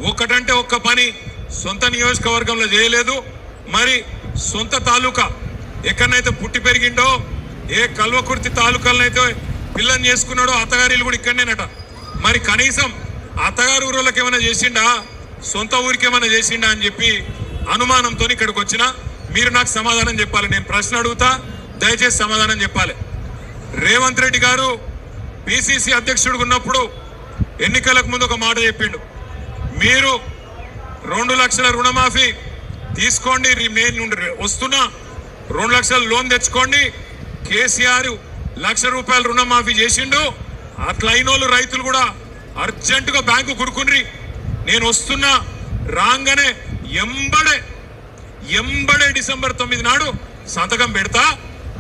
ఒకటంటే ఒక్క పని సొంత నియోజకవర్గంలో చేయలేదు. మరి సొంత తాలూకా ఎక్కడనైతే పుట్టి పెరిగిండో, ఏ కల్వకుర్తి తాలూకాలనైతే పిల్లని చేసుకున్నాడో అత్తగారిలు కూడా ఇక్కడనేనట. మరి కనీసం అత్తగారు ఊళ్ళకి ఏమైనా చేసిండా, సొంత ఊరికి ఏమైనా చేసిండా అని చెప్పి అనుమానంతో ఇక్కడికి వచ్చినా మీరు నాకు సమాధానం చెప్పాలి. నేను ప్రశ్న అడుగుతా, దయచేసి సమాధానం చెప్పాలి. రేవంత్ రెడ్డి గారు పిసిసి అధ్యక్షుడు ఉన్నప్పుడు ఎన్నికలకు ముందు ఒక మాట చెప్పిండు, మీరు 2 లక్షల రుణమాఫీ తీసుకోండి, నేను వస్తున్నా 2 లక్షల లోన్ తెచ్చుకోండి. కేసీఆర్ 1 లక్ష రూపాయలు రుణమాఫీ చేసిండు. అట్లయినోళ్ళు రైతులు కూడా అర్జెంటుగా బ్యాంకు కుడుకుండ్రి, నేను వస్తున్నా, రాగానే ఎంబడే డిసెంబర్ 9 నాడు సంతకం పెడతా,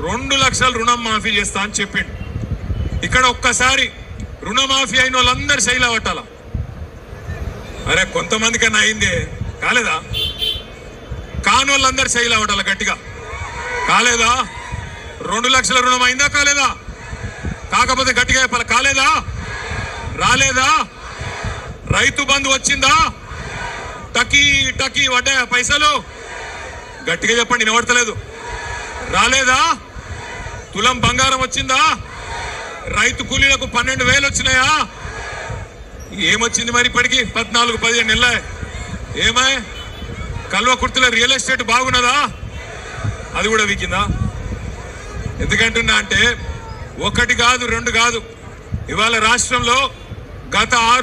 2 లక్షల రుణం మాఫీ చేస్తా అని చెప్పిండు. ఇక్కడ ఒక్కసారి రుణమాఫీ అయిన వాళ్ళందరూ శైలా పట్టాల. అరే కొంతమందికన్నా అయిందే, కాలేదా? కాని వాళ్ళందరూ శైలా పట్టాల గట్టిగా. కాలేదా? 2 లక్షల రుణం అయిందా కాలేదా? కాకపోతే గట్టిగా చెప్పాలి, కాలేదా? రాలేదా? రైతు బంధు వచ్చిందా? టకీ పడ్డాయా పైసలు? గట్టిగా చెప్పండి, వినబడతలేదు. రాలేదా? తులం బంగారం వచ్చిందా? రైతు కూలీలకు 12,000 వచ్చినాయా? ఏమొచ్చింది మరి ఇప్పటికి? 14-15 నెలల. ఏమాయ్ కల్వకుర్తిలో రియల్ ఎస్టేట్ బాగున్నదా? అది కూడా వీకిందా? ఎందుకంటున్నా అంటే 1 కాదు 2 కాదు, ఇవాళ రాష్ట్రంలో గత 6